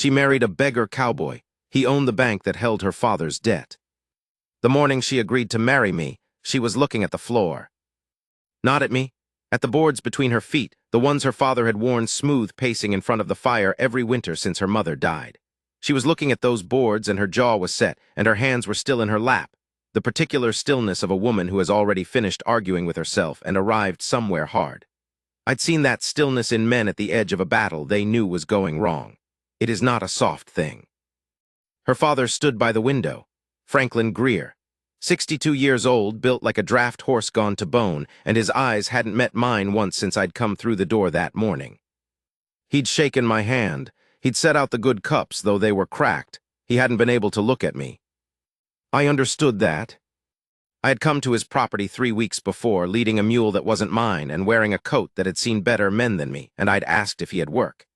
She married a beggar cowboy. He owned the bank that held her father's debt. The morning she agreed to marry me, she was looking at the floor. Not at me, at the boards between her feet, the ones her father had worn smooth pacing in front of the fire every winter since her mother died. She was looking at those boards and her jaw was set and her hands were still in her lap, the particular stillness of a woman who has already finished arguing with herself and arrived somewhere hard. I'd seen that stillness in men at the edge of a battle they knew was going wrong. It is not a soft thing. Her father stood by the window, Franklin Greer, 62 years old, built like a draft horse gone to bone, and his eyes hadn't met mine once since I'd come through the door that morning. He'd shaken my hand. He'd set out the good cups, though they were cracked. He hadn't been able to look at me. I understood that. I had come to his property 3 weeks before, leading a mule that wasn't mine and wearing a coat that had seen better men than me, and I'd asked if he had work.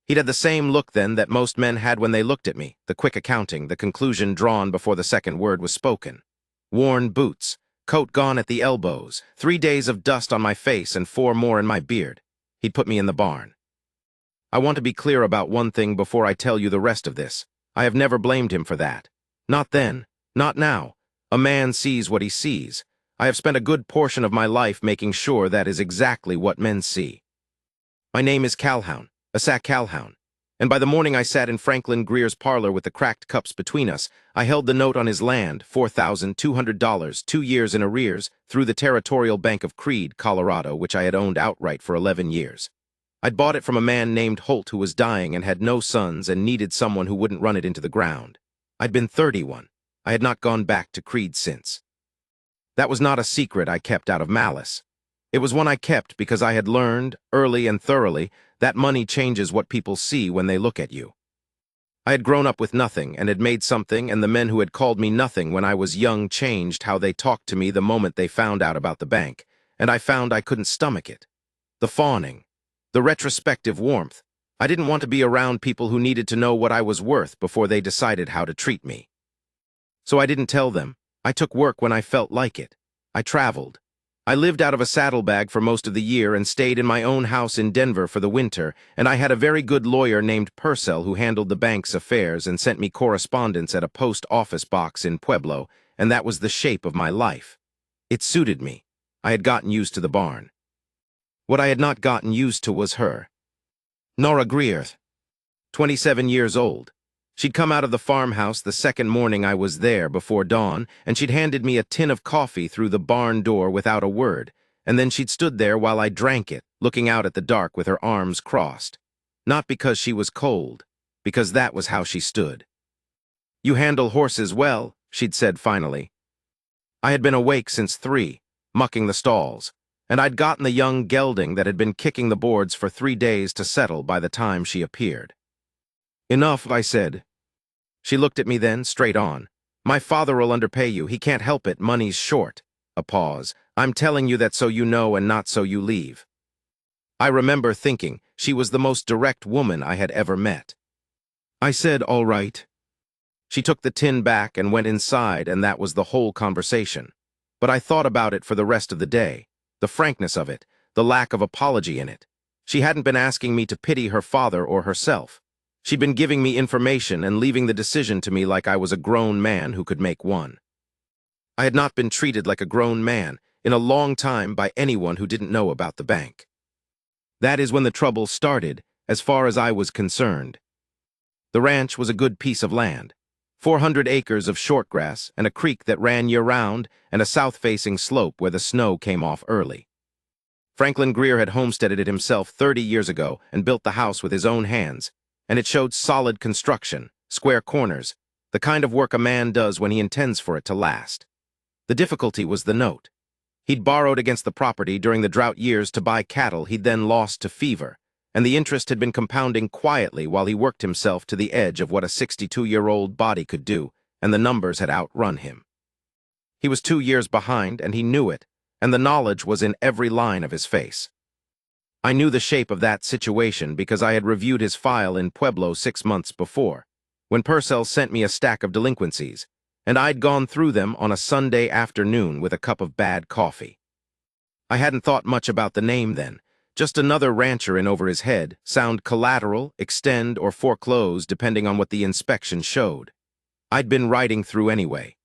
He'd had the same look then that most men had when they looked at me, the quick accounting, the conclusion drawn before the second word was spoken. Worn boots, coat gone at the elbows, 3 days of dust on my face and 4 more in my beard. He'd put me in the barn. I want to be clear about one thing before I tell you the rest of this. I have never blamed him for that. Not then, not now. A man sees what he sees. I have spent a good portion of my life making sure that is exactly what men see. My name is Calhoun, a Sac Calhoun, and by the morning I sat in Franklin Greer's parlor with the cracked cups between us, I held the note on his land, $4,200, 2 years in arrears, through the Territorial Bank of Creede, Colorado, which I had owned outright for 11 years. I'd bought it from a man named Holt who was dying and had no sons and needed someone who wouldn't run it into the ground. I'd been 31. I had not gone back to Creede since. That was not a secret I kept out of malice. It was one I kept because I had learned, early and thoroughly, that money changes what people see when they look at you. I had grown up with nothing and had made something, and the men who had called me nothing when I was young changed how they talked to me the moment they found out about the bank, and I found I couldn't stomach it. The fawning, the retrospective warmth. I didn't want to be around people who needed to know what I was worth before they decided how to treat me. So I didn't tell them. I took work when I felt like it. I traveled. I lived out of a saddlebag for most of the year and stayed in my own house in Denver for the winter, and I had a very good lawyer named Purcell who handled the bank's affairs and sent me correspondence at a post office box in Pueblo, and that was the shape of my life. It suited me. I had gotten used to the barn. What I had not gotten used to was her. Nora Greer, 27 years old. She'd come out of the farmhouse the second morning I was there before dawn, and she'd handed me a tin of coffee through the barn door without a word, and then she'd stood there while I drank it, looking out at the dark with her arms crossed. Not because she was cold, because that was how she stood. "You handle horses well," she'd said finally. I had been awake since 3, mucking the stalls, and I'd gotten the young gelding that had been kicking the boards for 3 days to settle by the time she appeared. "Enough," I said. She looked at me then, straight on. "My father'll underpay you. He can't help it. Money's short." A pause. "I'm telling you that so you know and not so you leave." I remember thinking she was the most direct woman I had ever met. I said, "All right." She took the tin back and went inside, and that was the whole conversation. But I thought about it for the rest of the day. The frankness of it, the lack of apology in it. She hadn't been asking me to pity her father or herself. She'd been giving me information and leaving the decision to me like I was a grown man who could make one. I had not been treated like a grown man in a long time by anyone who didn't know about the bank. That is when the trouble started, as far as I was concerned. The ranch was a good piece of land. 400 acres of shortgrass and a creek that ran year-round and a south-facing slope where the snow came off early. Franklin Greer had homesteaded it himself 30 years ago and built the house with his own hands, and it showed solid construction, square corners, the kind of work a man does when he intends for it to last. The difficulty was the note. He'd borrowed against the property during the drought years to buy cattle he'd then lost to fever, and the interest had been compounding quietly while he worked himself to the edge of what a 62-year-old body could do, and the numbers had outrun him. He was 2 years behind, and he knew it, and the knowledge was in every line of his face. I knew the shape of that situation because I had reviewed his file in Pueblo 6 months before, when Purcell sent me a stack of delinquencies, and I'd gone through them on a Sunday afternoon with a cup of bad coffee. I hadn't thought much about the name then, Just another rancher in over his head, sound collateral, extend, or foreclose depending on what the inspection showed. I'd been riding through anyway.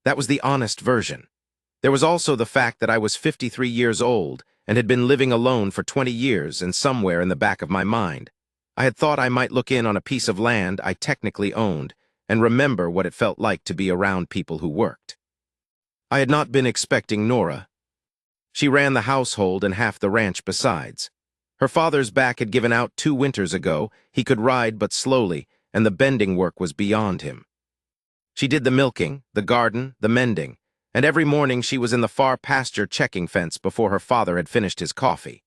That was the honest version. There was also the fact that I was 53 years old and had been living alone for 20 years, and somewhere in the back of my mind, I had thought I might look in on a piece of land I technically owned and remember what it felt like to be around people who worked. I had not been expecting Nora. She ran the household and half the ranch besides. Her father's back had given out 2 winters ago, he could ride but slowly, and the bending work was beyond him. She did the milking, the garden, the mending, and every morning she was in the far pasture checking fence before her father had finished his coffee.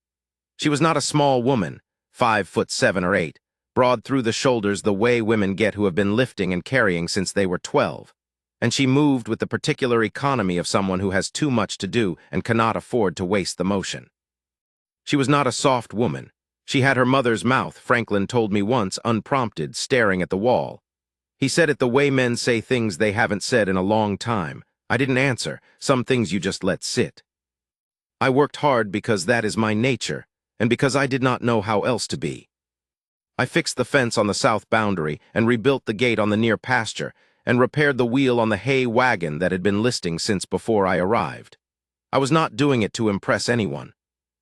She was not a small woman, 5'7" or 8, broad through the shoulders the way women get who have been lifting and carrying since they were 12, and she moved with the particular economy of someone who has too much to do and cannot afford to waste the motion. She was not a soft woman. She had her mother's mouth, Franklin told me once, unprompted, staring at the wall. He said it the way men say things they haven't said in a long time. I didn't answer. Some things you just let sit. I worked hard because that is my nature, and because I did not know how else to be. I fixed the fence on the south boundary and rebuilt the gate on the near pasture and repaired the wheel on the hay wagon that had been listing since before I arrived. I was not doing it to impress anyone.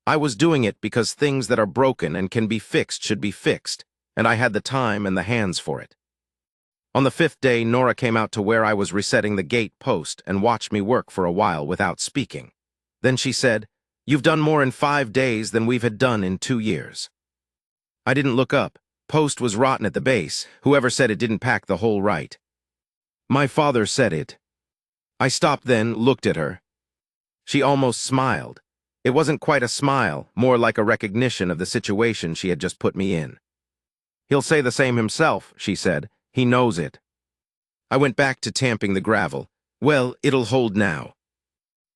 I was doing it because things that are broken and can be fixed should be fixed, and I had the time and the hands for it. On the 5th day, Nora came out to where I was resetting the gate post and watched me work for a while without speaking. Then she said, "You've done more in 5 days than we've had done in 2 years." I didn't look up. Post was rotten at the base. Whoever said it didn't pack the hole right. My father said it. I stopped then, looked at her. She almost smiled. It wasn't quite a smile, more like a recognition of the situation she had just put me in. "He'll say the same himself," she said. "He knows it." I went back to tamping the gravel. "Well, it'll hold now."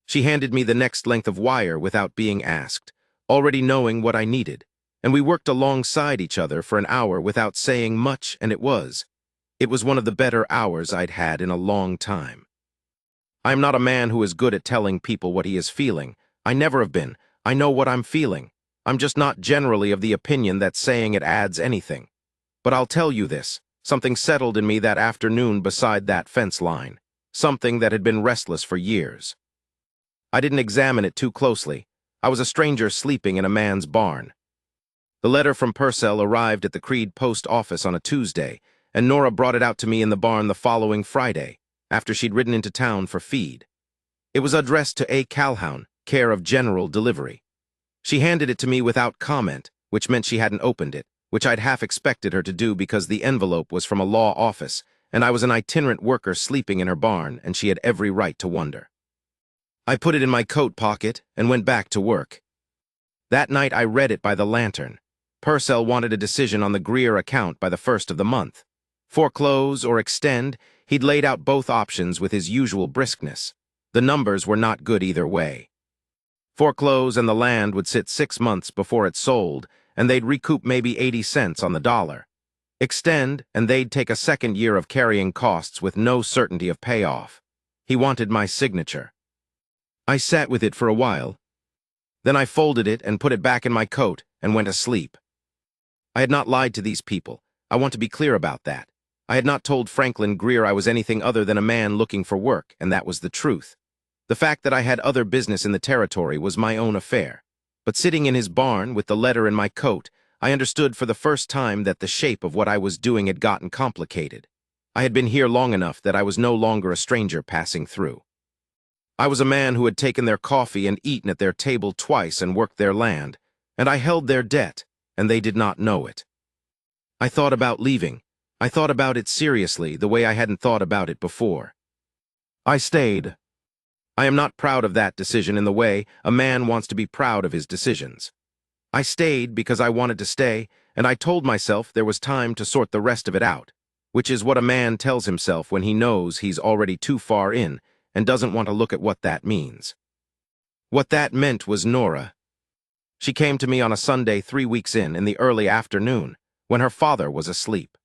She handed me the next length of wire without being asked, already knowing what I needed, and we worked alongside each other for an hour without saying much, and it was one of the better hours I'd had in a long time. I am not a man who is good at telling people what he is feeling. I never have been. I know what I'm feeling. I'm just not generally of the opinion that saying it adds anything. But I'll tell you this. Something settled in me that afternoon beside that fence line. Something that had been restless for years. I didn't examine it too closely. I was a stranger sleeping in a man's barn. The letter from Purcell arrived at the Creed post office on a Tuesday, and Nora brought it out to me in the barn the following Friday, after she'd ridden into town for feed. It was addressed to A. Calhoun, care of General Delivery. She handed it to me without comment, which meant she hadn't opened it, which I'd half expected her to do because the envelope was from a law office, and I was an itinerant worker sleeping in her barn, and she had every right to wonder. I put it in my coat pocket and went back to work. That night I read it by the lantern. Purcell wanted a decision on the Greer account by the 1st of the month. Foreclose or extend, he'd laid out both options with his usual briskness. The numbers were not good either way. Foreclose and the land would sit 6 months before it sold, and they'd recoup maybe 80 cents on the dollar. Extend, and they'd take a second year of carrying costs with no certainty of payoff. He wanted my signature. I sat with it for a while. Then I folded it and put it back in my coat and went asleep. I had not lied to these people. I want to be clear about that. I had not told Franklin Greer I was anything other than a man looking for work, and that was the truth. The fact that I had other business in the territory was my own affair. But sitting in his barn with the letter in my coat, I understood for the first time that the shape of what I was doing had gotten complicated. I had been here long enough that I was no longer a stranger passing through. I was a man who had taken their coffee and eaten at their table twice and worked their land, and I held their debt, and they did not know it. I thought about leaving. I thought about it seriously, the way I hadn't thought about it before. I stayed. I am not proud of that decision in the way a man wants to be proud of his decisions. I stayed because I wanted to stay, and I told myself there was time to sort the rest of it out, which is what a man tells himself when he knows he's already too far in and doesn't want to look at what that means. What that meant was Nora. She came to me on a Sunday 3 weeks in the early afternoon, when her father was asleep.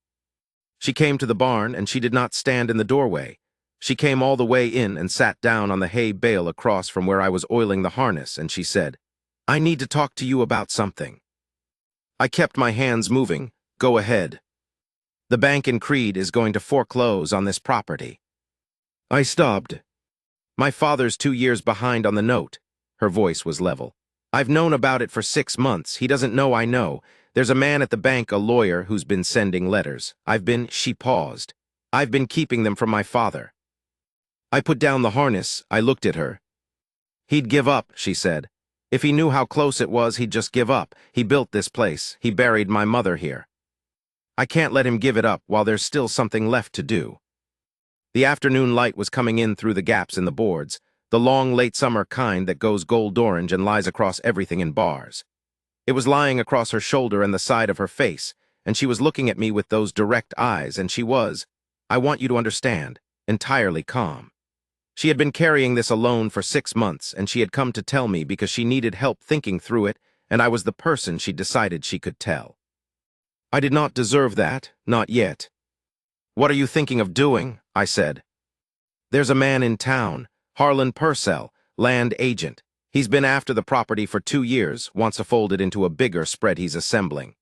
She came to the barn, and she did not stand in the doorway. She came all the way in and sat down on the hay bale across from where I was oiling the harness, and she said, I need to talk to you about something. I kept my hands moving. Go ahead. The bank in Creed is going to foreclose on this property. I stopped. My father's 2 years behind on the note. Her voice was level. I've known about it for 6 months. He doesn't know I know. There's a man at the bank, a lawyer, who's been sending letters. She paused. I've been keeping them from my father. I put down the harness. I looked at her. He'd give up, she said. If he knew how close it was, he'd just give up. He built this place. He buried my mother here. I can't let him give it up while there's still something left to do. The afternoon light was coming in through the gaps in the boards, the long late summer kind that goes gold-orange and lies across everything in bars. It was lying across her shoulder and the side of her face, and she was looking at me with those direct eyes, and she was, I want you to understand, entirely calm. She had been carrying this alone for 6 months, and she had come to tell me because she needed help thinking through it, and I was the person she decided she could tell. I did not deserve that, not yet. What are you thinking of doing? I said. There's a man in town, Harlan Purcell, land agent. He's been after the property for 2 years, wants to fold it into a bigger spread he's assembling.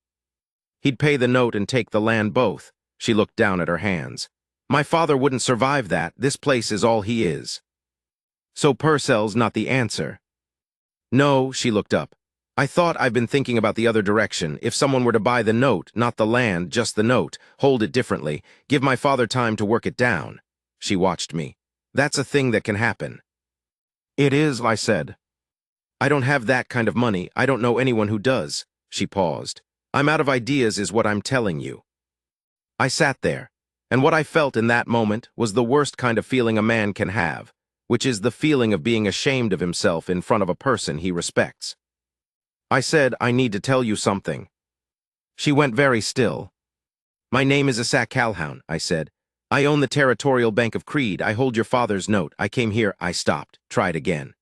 He'd pay the note and take the land both. She looked down at her hands. My father wouldn't survive that. This place is all he is. So Purcell's not the answer. No, she looked up. I thought I've been thinking about the other direction. If someone were to buy the note, not the land, just the note, hold it differently, give my father time to work it down. She watched me. That's a thing that can happen. It is, I said. I don't have that kind of money. I don't know anyone who does. She paused. I'm out of ideas is what I'm telling you. I sat there, and what I felt in that moment was the worst kind of feeling a man can have, which is the feeling of being ashamed of himself in front of a person he respects. I said, I need to tell you something. She went very still. My name is Asa Calhoun, I said. I own the Territorial Bank of Creed. I hold your father's note. I came here. I stopped. Tried again.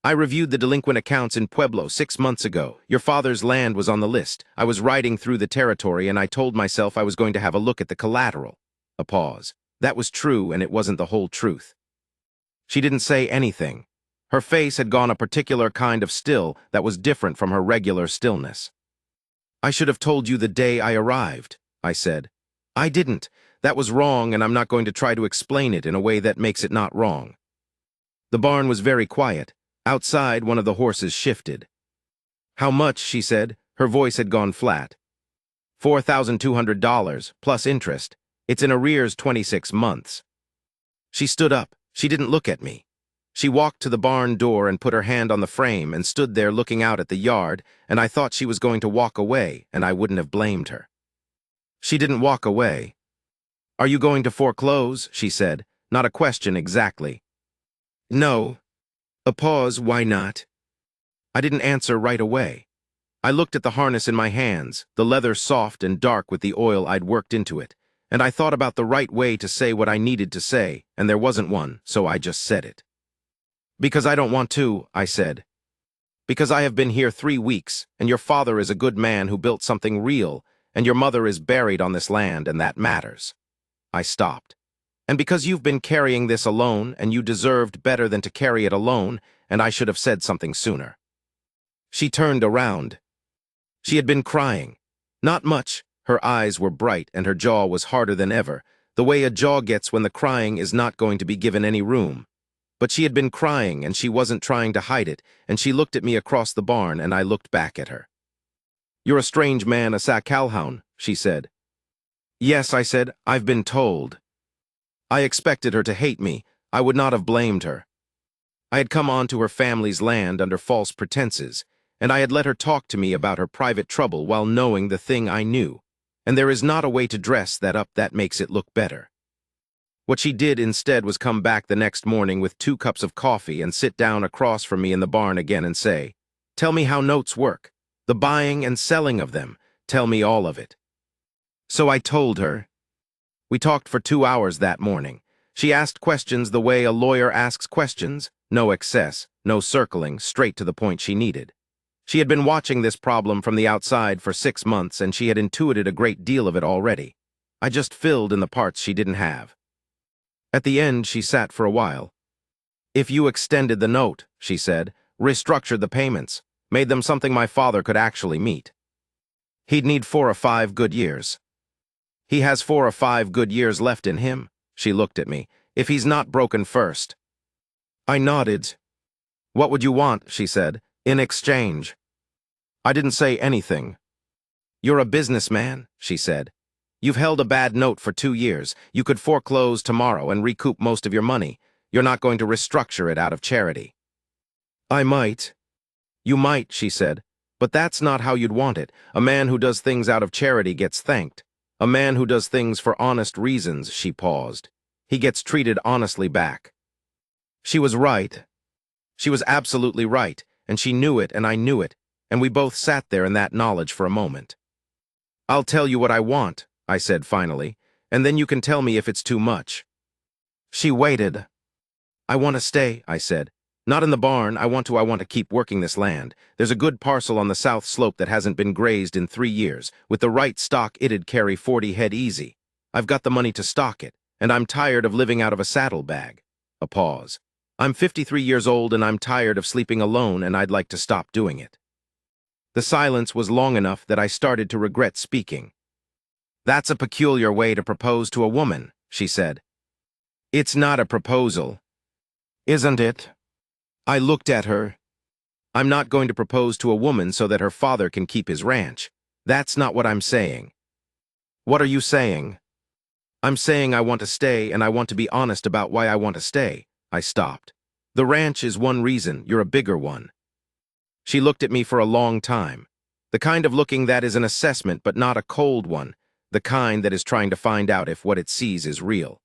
I reviewed the delinquent accounts in Pueblo 6 months ago. Your father's land was on the list. I was riding through the territory and I told myself I was going to have a look at the collateral. A pause. That was true and it wasn't the whole truth. She didn't say anything. Her face had gone a particular kind of still that was different from her regular stillness. I should have told you the day I arrived, I said. I didn't. That was wrong, and I'm not going to try to explain it in a way that makes it not wrong. The barn was very quiet. Outside, one of the horses shifted. How much, she said. Her voice had gone flat. $4,200, plus interest. It's in arrears 26 months. She stood up. She didn't look at me. She walked to the barn door and put her hand on the frame and stood there looking out at the yard, and I thought she was going to walk away, and I wouldn't have blamed her. She didn't walk away. Are you going to foreclose? She said, not a question exactly. No. A pause, why not? I didn't answer right away. I looked at the harness in my hands, the leather soft and dark with the oil I'd worked into it, and I thought about the right way to say what I needed to say, and there wasn't one, so I just said it. Because I don't want to, I said. Because I have been here 3 weeks, and your father is a good man who built something real, and your mother is buried on this land, and that matters. I stopped. And because you've been carrying this alone, and you deserved better than to carry it alone, and I should have said something sooner. She turned around. She had been crying. Not much. Her eyes were bright, and her jaw was harder than ever, the way a jaw gets when the crying is not going to be given any room. But she had been crying, and she wasn't trying to hide it, and she looked at me across the barn, and I looked back at her. You're a strange man, Asa Calhoun, she said. Yes, I said, I've been told. I expected her to hate me. I would not have blamed her. I had come onto her family's land under false pretenses, and I had let her talk to me about her private trouble while knowing the thing I knew, and there is not a way to dress that up that makes it look better. What she did instead was come back the next morning with 2 cups of coffee and sit down across from me in the barn again and say, tell me how notes work, the buying and selling of them, tell me all of it. So I told her. We talked for 2 hours that morning. She asked questions the way a lawyer asks questions, no excess, no circling, straight to the point she needed. She had been watching this problem from the outside for 6 months and she had intuited a great deal of it already. I just filled in the parts she didn't have. At the end, she sat for a while. If you extended the note, she said, restructured the payments, made them something my father could actually meet. He'd need 4 or 5 good years. He has 4 or 5 good years left in him, she looked at me, if he's not broken first. I nodded. What would you want, she said, in exchange? I didn't say anything. You're a businessman, she said. You've held a bad note for 2 years. You could foreclose tomorrow and recoup most of your money. You're not going to restructure it out of charity. I might. You might, she said, but that's not how you'd want it. A man who does things out of charity gets thanked. A man who does things for honest reasons, she paused. He gets treated honestly back. She was right. She was absolutely right, and she knew it and I knew it, and we both sat there in that knowledge for a moment. I'll tell you what I want, I said finally, and then you can tell me if it's too much. She waited. I want to stay, I said. Not in the barn, I want to keep working this land. There's a good parcel on the south slope that hasn't been grazed in 3 years. With the right stock, it'd carry 40 head easy. I've got the money to stock it, and I'm tired of living out of a saddlebag. A pause. I'm 53 years old and I'm tired of sleeping alone and I'd like to stop doing it. The silence was long enough that I started to regret speaking. That's a peculiar way to propose to a woman, she said. It's not a proposal. Isn't it? I looked at her. I'm not going to propose to a woman so that her father can keep his ranch. That's not what I'm saying. What are you saying? I'm saying I want to stay and I want to be honest about why I want to stay. I stopped. The ranch is one reason, you're a bigger one. She looked at me for a long time. The kind of looking that is an assessment but not a cold one. The kind that is trying to find out if what it sees is real.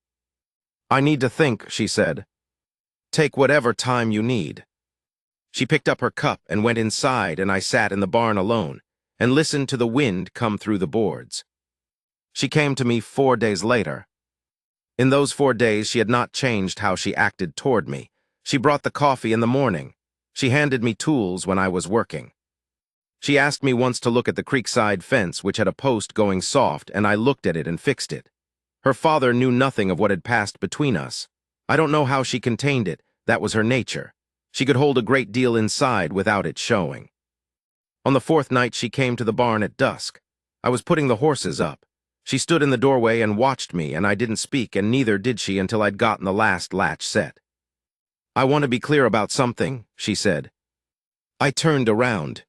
I need to think, she said. Take whatever time you need. She picked up her cup and went inside and I sat in the barn alone and listened to the wind come through the boards. She came to me 4 days later. In those 4 days she had not changed how she acted toward me. She brought the coffee in the morning. She handed me tools when I was working. She asked me once to look at the creekside fence which had a post going soft and I looked at it and fixed it. Her father knew nothing of what had passed between us. I don't know how she contained it. That was her nature. She could hold a great deal inside without it showing. On the 4th night she came to the barn at dusk. I was putting the horses up. She stood in the doorway and watched me and I didn't speak and neither did she until I'd gotten the last latch set. I want to be clear about something, she said. I turned around.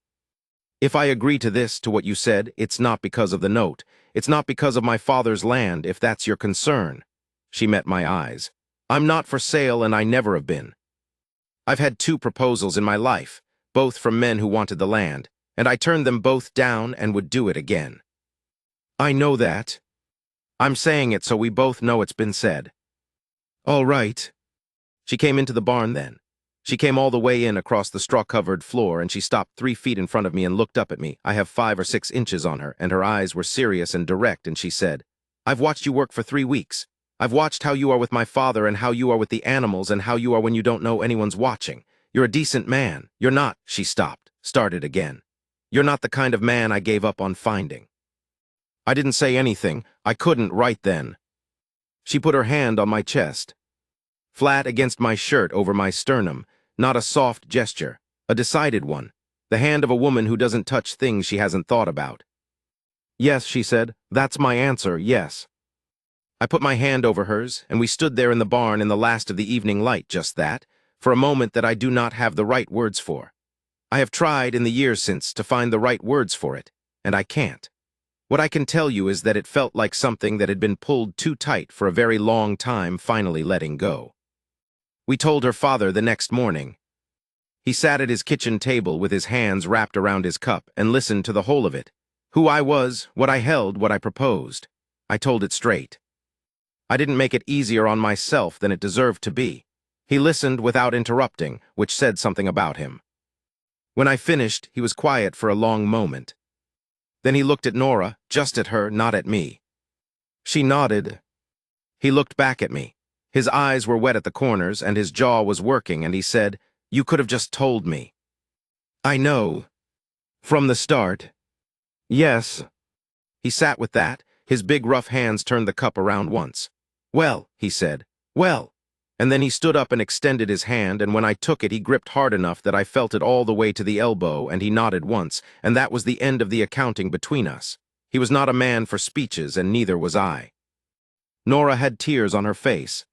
If I agree to this, to what you said, it's not because of the note. It's not because of my father's land, if that's your concern. She met my eyes. I'm not for sale and I never have been. I've had 2 proposals in my life, both from men who wanted the land, and I turned them both down and would do it again. I know that. I'm saying it so we both know it's been said. All right. She came into the barn then. She came all the way in across the straw-covered floor and she stopped 3 feet in front of me and looked up at me. I have 5 or 6 inches on her, and her eyes were serious and direct, and she said, I've watched you work for 3 weeks. I've watched how you are with my father and how you are with the animals and how you are when you don't know anyone's watching. You're a decent man. You're not, she stopped, started again. You're not the kind of man I gave up on finding. I didn't say anything. I couldn't right then. She put her hand on my chest, flat against my shirt over my sternum, not a soft gesture, a decided one, the hand of a woman who doesn't touch things she hasn't thought about. Yes, she said, that's my answer, yes. I put my hand over hers, and we stood there in the barn in the last of the evening light, just that, for a moment that I do not have the right words for. I have tried in the years since to find the right words for it, and I can't. What I can tell you is that it felt like something that had been pulled too tight for a very long time finally letting go. We told her father the next morning. He sat at his kitchen table with his hands wrapped around his cup and listened to the whole of it. Who I was, what I held, what I proposed. I told it straight. I didn't make it easier on myself than it deserved to be. He listened without interrupting, which said something about him. When I finished, he was quiet for a long moment. Then he looked at Nora, just at her, not at me. She nodded. He looked back at me. His eyes were wet at the corners, and his jaw was working, and he said, You could have just told me. I know. From the start. Yes. He sat with that. His big rough hands turned the cup around once. Well, he said. Well. And then he stood up and extended his hand, and when I took it, he gripped hard enough that I felt it all the way to the elbow, and he nodded once, and that was the end of the accounting between us. He was not a man for speeches, and neither was I. Nora had tears on her face.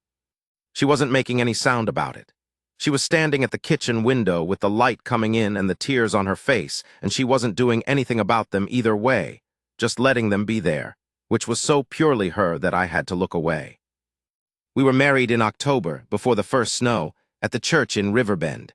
She wasn't making any sound about it. She was standing at the kitchen window with the light coming in and the tears on her face, and she wasn't doing anything about them either way, just letting them be there, which was so purely her that I had to look away. We were married in October, before the first snow, at the church in Riverbend.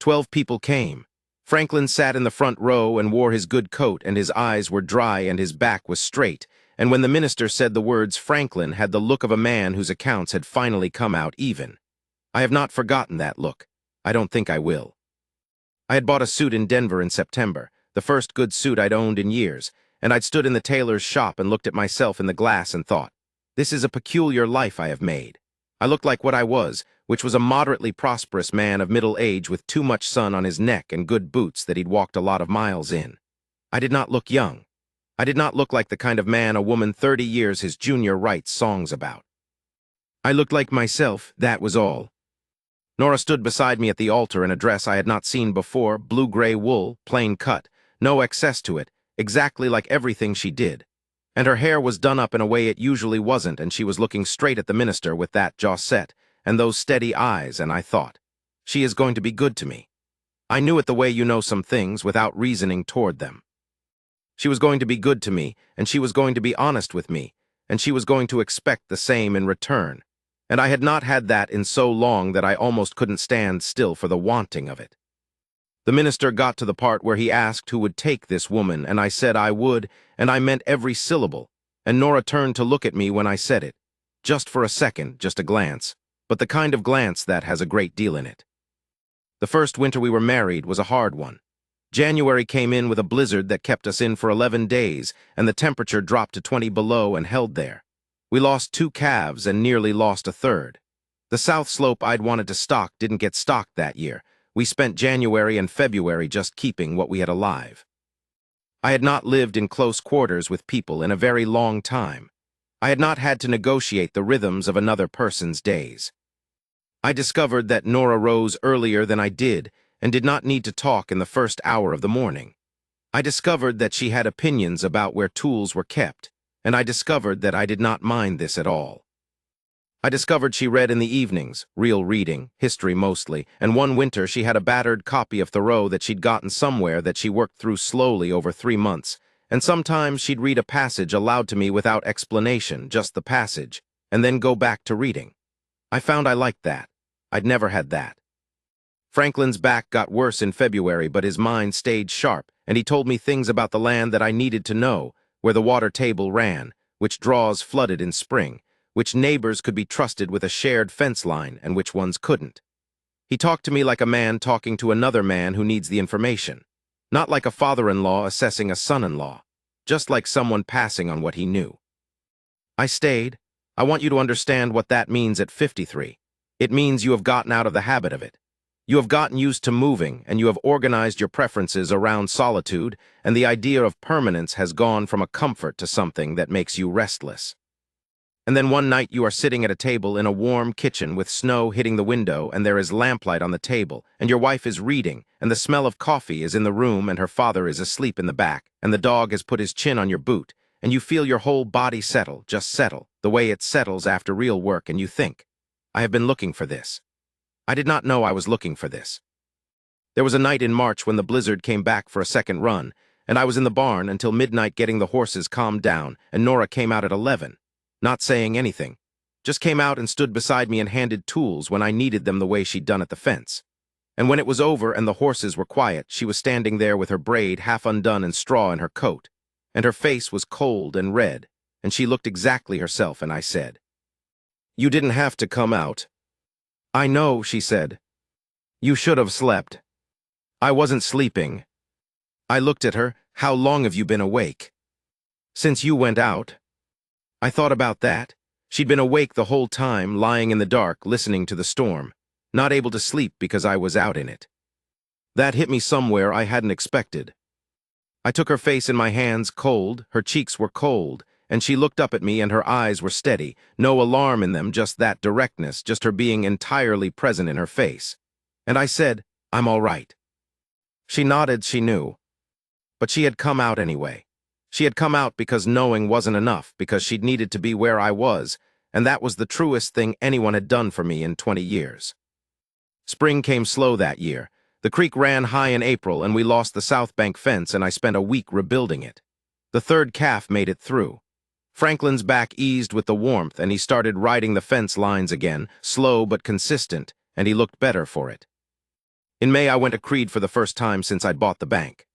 12 people came. Franklin sat in the front row and wore his good coat, and his eyes were dry and his back was straight, and when the minister said the words, Franklin had the look of a man whose accounts had finally come out even. I have not forgotten that look. I don't think I will. I had bought a suit in Denver in September, the first good suit I'd owned in years, and I'd stood in the tailor's shop and looked at myself in the glass and thought, this is a peculiar life I have made. I looked like what I was, which was a moderately prosperous man of middle age with too much sun on his neck and good boots that he'd walked a lot of miles in. I did not look young. I did not look like the kind of man a woman 30 years his junior writes songs about. I looked like myself, that was all. Nora stood beside me at the altar in a dress I had not seen before, blue-gray wool, plain cut, no excess to it, exactly like everything she did. And her hair was done up in a way it usually wasn't, and she was looking straight at the minister with that jaw set and those steady eyes, and I thought, she is going to be good to me. I knew it the way you know some things without reasoning toward them. She was going to be good to me, and she was going to be honest with me, and she was going to expect the same in return. And I had not had that in so long that I almost couldn't stand still for the wanting of it. The minister got to the part where he asked who would take this woman, and I said I would, and I meant every syllable, and Nora turned to look at me when I said it. Just for a second, just a glance, but the kind of glance that has a great deal in it. The first winter we were married was a hard one. January came in with a blizzard that kept us in for 11 days, and the temperature dropped to 20 below and held there. We lost 2 calves and nearly lost a third. The south slope I'd wanted to stock didn't get stocked that year. We spent January and February just keeping what we had alive. I had not lived in close quarters with people in a very long time. I had not had to negotiate the rhythms of another person's days. I discovered that Nora rose earlier than I did and did not need to talk in the first hour of the morning. I discovered that she had opinions about where tools were kept, and I discovered that I did not mind this at all. I discovered she read in the evenings, real reading, history mostly, and one winter she had a battered copy of Thoreau that she'd gotten somewhere that she worked through slowly over 3 months, and sometimes she'd read a passage aloud to me without explanation, just the passage, and then go back to reading. I found I liked that. I'd never had that. Franklin's back got worse in February, but his mind stayed sharp, and he told me things about the land that I needed to know, where the water table ran, which draws flooded in spring, which neighbors could be trusted with a shared fence line and which ones couldn't. He talked to me like a man talking to another man who needs the information, not like a father-in-law assessing a son-in-law, just like someone passing on what he knew. I stayed. I want you to understand what that means at 53. It means you have gotten out of the habit of it. You have gotten used to moving, and you have organized your preferences around solitude, and the idea of permanence has gone from a comfort to something that makes you restless. And then one night you are sitting at a table in a warm kitchen with snow hitting the window, and there is lamplight on the table, and your wife is reading, and the smell of coffee is in the room, and her father is asleep in the back, and the dog has put his chin on your boot, and you feel your whole body settle, just settle, the way it settles after real work, and you think, I have been looking for this. I did not know I was looking for this. There was a night in March when the blizzard came back for a second run, and I was in the barn until midnight getting the horses calmed down, and Nora came out at 11, not saying anything, just came out and stood beside me and handed tools when I needed them the way she'd done at the fence. And when it was over and the horses were quiet, she was standing there with her braid half undone and straw in her coat, and her face was cold and red, and she looked exactly herself, and I said, "You didn't have to come out." "I know," she said. "You should have slept." "I wasn't sleeping." I looked at her. "How long have you been awake?" "Since you went out." I thought about that. She'd been awake the whole time, lying in the dark, listening to the storm, not able to sleep because I was out in it. That hit me somewhere I hadn't expected. I took her face in my hands, cold, her cheeks were cold, and she looked up at me and her eyes were steady, no alarm in them, just that directness, just her being entirely present in her face. And I said, "I'm all right." She nodded, she knew. But she had come out anyway. She had come out because knowing wasn't enough, because she'd needed to be where I was, and that was the truest thing anyone had done for me in 20 years. Spring came slow that year. The creek ran high in April, and we lost the South Bank fence, and I spent a week rebuilding it. The third calf made it through. Franklin's back eased with the warmth, and he started riding the fence lines again, slow but consistent, and he looked better for it. In May, I went to Creed for the first time since I'd bought the bank.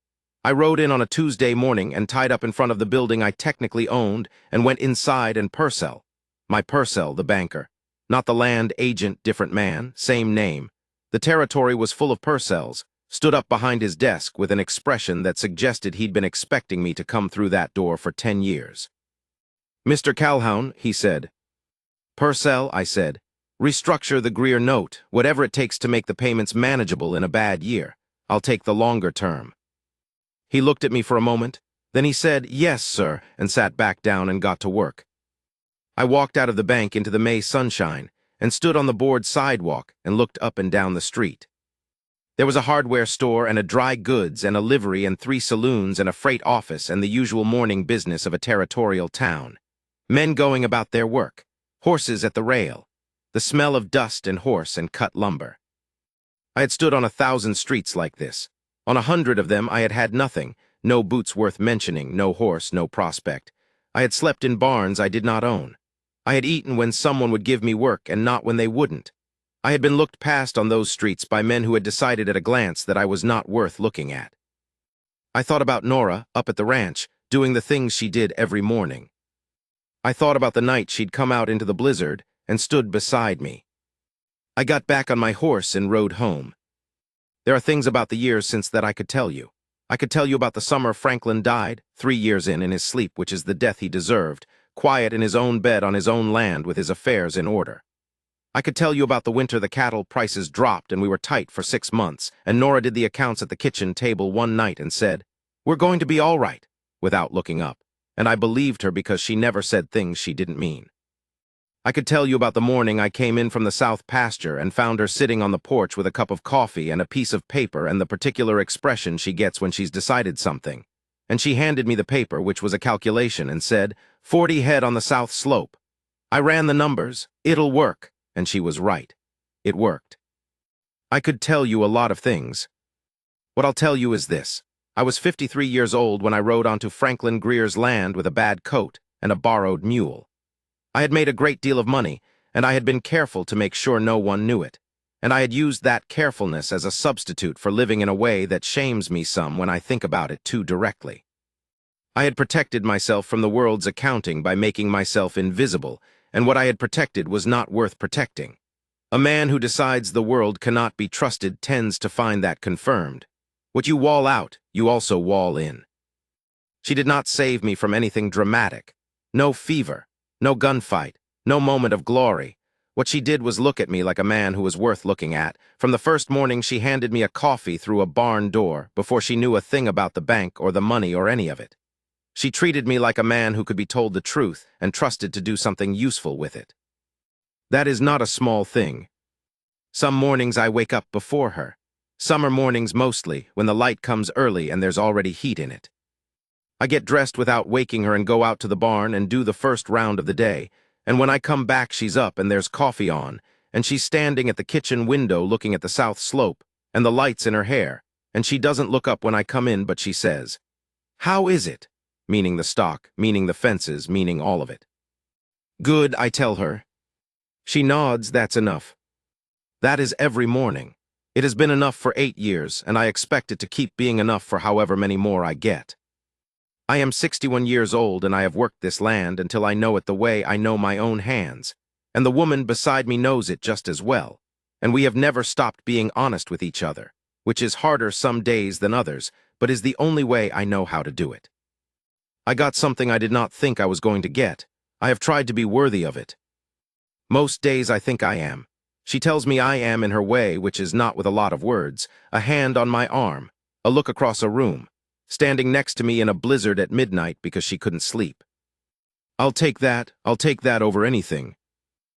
I rode in on a Tuesday morning and tied up in front of the building I technically owned and went inside and Purcell. My Purcell, the banker. Not the land agent, different man, same name. The territory was full of Purcells, stood up behind his desk with an expression that suggested he'd been expecting me to come through that door for 10 years. "Mr. Calhoun," he said. "Purcell," I said. "Restructure the Greer note, whatever it takes to make the payments manageable in a bad year. I'll take the longer term." He looked at me for a moment, then he said, "Yes, sir," and sat back down and got to work. I walked out of the bank into the May sunshine and stood on the board sidewalk and looked up and down the street. There was a hardware store and a dry goods and a livery and 3 saloons and a freight office and the usual morning business of a territorial town. Men going about their work, horses at the rail, the smell of dust and horse and cut lumber. I had stood on 1,000 streets like this. On 100 of them I had had nothing, no boots worth mentioning, no horse, no prospect. I had slept in barns I did not own. I had eaten when someone would give me work and not when they wouldn't. I had been looked past on those streets by men who had decided at a glance that I was not worth looking at. I thought about Nora, up at the ranch, doing the things she did every morning. I thought about the night she'd come out into the blizzard and stood beside me. I got back on my horse and rode home. There are things about the years since that I could tell you. I could tell you about the summer Franklin died, 3 years in his sleep, which is the death he deserved, quiet in his own bed on his own land with his affairs in order. I could tell you about the winter the cattle prices dropped and we were tight for 6 months, and Nora did the accounts at the kitchen table one night and said, "We're going to be all right," without looking up, and I believed her because she never said things she didn't mean. I could tell you about the morning I came in from the south pasture and found her sitting on the porch with a cup of coffee and a piece of paper and the particular expression she gets when she's decided something. And she handed me the paper, which was a calculation, and said, 40 head on the south slope. I ran the numbers. It'll work. And she was right. It worked. I could tell you a lot of things. What I'll tell you is this. I was 53 years old when I rode onto Franklin Greer's land with a bad coat and a borrowed mule. I had made a great deal of money, and I had been careful to make sure no one knew it, and I had used that carefulness as a substitute for living in a way that shames me some when I think about it too directly. I had protected myself from the world's accounting by making myself invisible, and what I had protected was not worth protecting. A man who decides the world cannot be trusted tends to find that confirmed. What you wall out, you also wall in. She did not save me from anything dramatic. No fever. No gunfight, no moment of glory. What she did was look at me like a man who was worth looking at. From the first morning she handed me a coffee through a barn door before she knew a thing about the bank or the money or any of it. She treated me like a man who could be told the truth and trusted to do something useful with it. That is not a small thing. Some mornings I wake up before her. Summer mornings mostly, when the light comes early and there's already heat in it. I get dressed without waking her and go out to the barn and do the first round of the day, and when I come back she's up and there's coffee on, and she's standing at the kitchen window looking at the south slope, and the lights in her hair, and she doesn't look up when I come in, but she says, "How is it?" Meaning the stock, meaning the fences, meaning all of it. "Good," I tell her. She nods. That's enough. That is every morning. It has been enough for 8 years, and I expect it to keep being enough for however many more I get. I am 61 years old, and I have worked this land until I know it the way I know my own hands, and the woman beside me knows it just as well, and we have never stopped being honest with each other, which is harder some days than others, but is the only way I know how to do it. I got something I did not think I was going to get. I have tried to be worthy of it. Most days I think I am. She tells me I am in her way, which is not with a lot of words, a hand on my arm, a look across a room, standing next to me in a blizzard at midnight because she couldn't sleep. I'll take that over anything.